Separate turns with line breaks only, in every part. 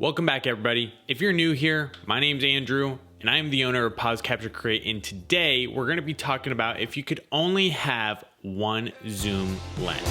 Welcome back, everybody. If you're new here, my name's Andrew and I am the owner of Pause Capture Create, and today we're going to be talking about if you could only have one zoom lens.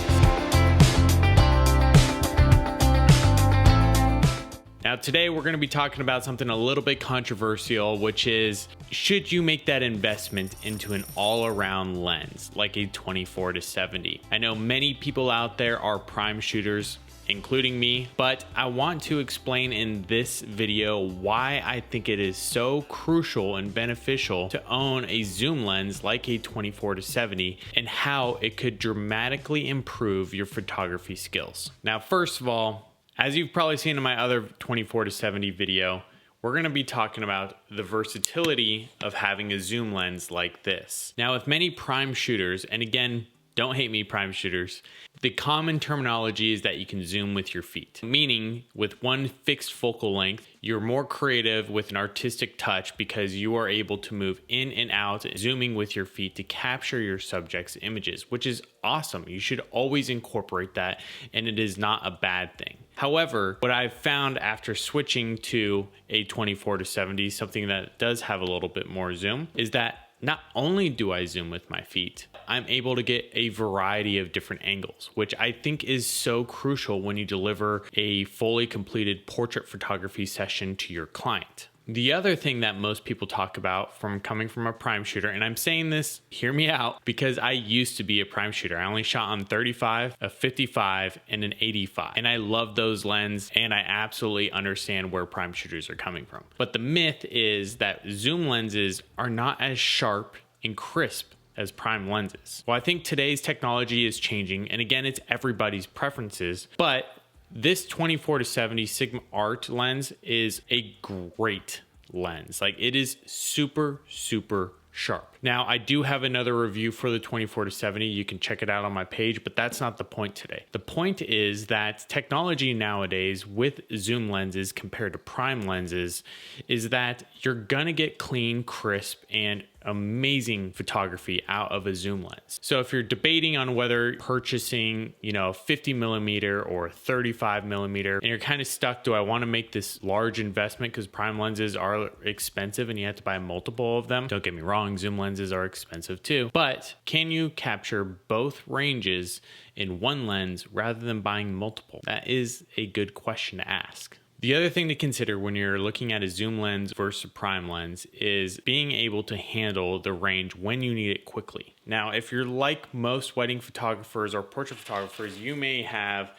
Now today we're going to be talking about something a little bit controversial, which is, should you make that investment into an all-around lens like a 24-70? I know many people out there are prime shooters, including me, but I want to explain in this video why I think it is so crucial and beneficial to own a zoom lens like a 24-70 and how it could dramatically improve your photography skills. Now, first of all, as you've probably seen in my other 24-70 video, we're going to be talking about the versatility of having a zoom lens like this. Now, with many prime shooters, and again, don't hate me, prime shooters, the common terminology is that you can zoom with your feet, meaning with one fixed focal length, you're more creative with an artistic touch because you are able to move in and out, zooming with your feet to capture your subject's images, which is awesome. You should always incorporate that, and it is not a bad thing. However, what I've found after switching to a 24-70, something that does have a little bit more zoom, is that not only do I zoom with my feet, I'm able to get a variety of different angles, which I think is so crucial when you deliver a fully completed portrait photography session to your client. The other thing that most people talk about from coming from a prime shooter, and I'm saying this, hear me out, because I used to be a prime shooter. I only shot on 35, a 55, and an 85. And I love those lenses, and I absolutely understand where prime shooters are coming from. But the myth is that zoom lenses are not as sharp and crisp as prime lenses. Well, I think today's technology is changing, and again, it's everybody's preferences, but this 24-70 Sigma Art lens is a great lens. Like, it is super, super sharp. Now, I do have another review for the 24-70. You can check it out on my page, but that's not the point today. The point is that technology nowadays with zoom lenses compared to prime lenses is that you're gonna get clean, crisp, and amazing photography out of a zoom lens. So if you're debating on whether purchasing, 50mm or 35mm, and you're kind of stuck, do I want to make this large investment because prime lenses are expensive and you have to buy multiple of them? Don't get me wrong, zoom lenses are expensive too, but can you capture both ranges in one lens rather than buying multiple? That is a good question to ask. The other thing to consider when you're looking at a zoom lens versus a prime lens is being able to handle the range when you need it quickly. Now, if you're like most wedding photographers or portrait photographers, you may have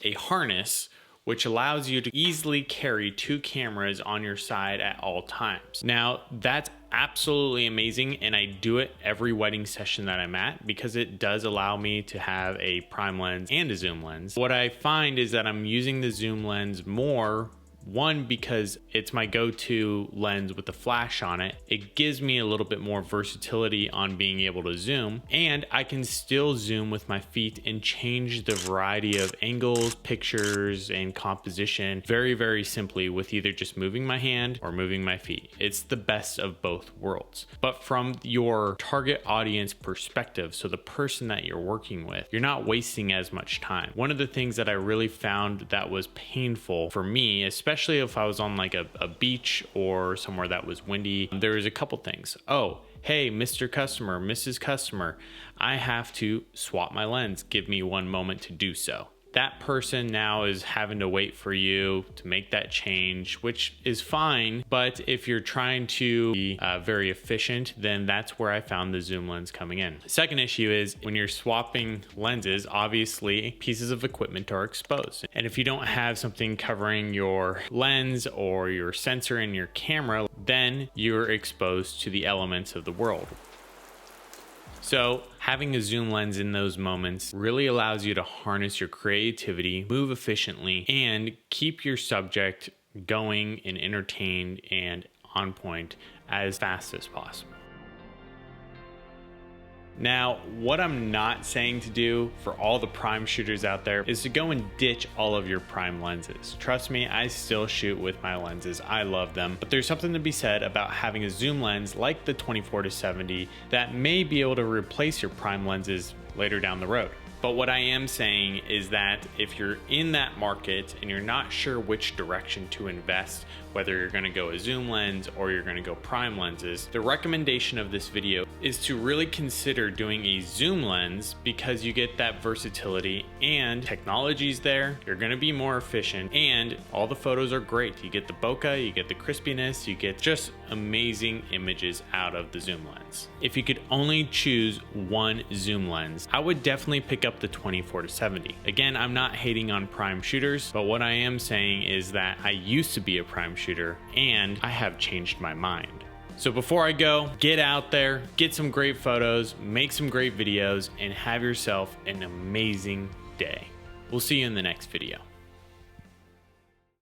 a harness which allows you to easily carry two cameras on your side at all times. Now, that's absolutely amazing, and I do it every wedding session that I'm at because it does allow me to have a prime lens and a zoom lens. What I find is that I'm using the zoom lens more, one, because it's my go-to lens with the flash on it. It gives me a little bit more versatility on being able to zoom, and I can still zoom with my feet and change the variety of angles, pictures, and composition very, very simply with either just moving my hand or moving my feet. It's the best of both worlds. But from your target audience perspective, so the person that you're working with, you're not wasting as much time. One of the things that I really found that was painful for me, especially if I was on like a beach or somewhere that was windy, there was a couple things. Oh, hey, Mr. Customer, Mrs. Customer, I have to swap my lens. Give me one moment to do so. That person now is having to wait for you to make that change, which is fine. But if you're trying to be very efficient, then that's where I found the zoom lens coming in. The second issue is when you're swapping lenses, obviously pieces of equipment are exposed. And if you don't have something covering your lens or your sensor in your camera, then you're exposed to the elements of the world. So having a zoom lens in those moments really allows you to harness your creativity, move efficiently, and keep your subject going and entertained and on point as fast as possible. Now, what I'm not saying to do for all the prime shooters out there is to go and ditch all of your prime lenses. Trust me, I still shoot with my lenses. I love them, but there's something to be said about having a zoom lens like the 24-70 that may be able to replace your prime lenses later down the road. But what I am saying is that if you're in that market and you're not sure which direction to invest, whether you're going to go a zoom lens or you're going to go prime lenses, the recommendation of this video is to really consider doing a zoom lens because you get that versatility and technology's there. You're going to be more efficient and all the photos are great. You get the bokeh, you get the crispiness, you get just amazing images out of the zoom lens. If you could only choose one zoom lens, I would definitely pick up the 24-70. Again, I'm not hating on prime shooters, but what I am saying is that I used to be a prime shooter and I have changed my mind. So before I go, get out there, get some great photos, make some great videos, and have yourself an amazing day. We'll see you in the next video.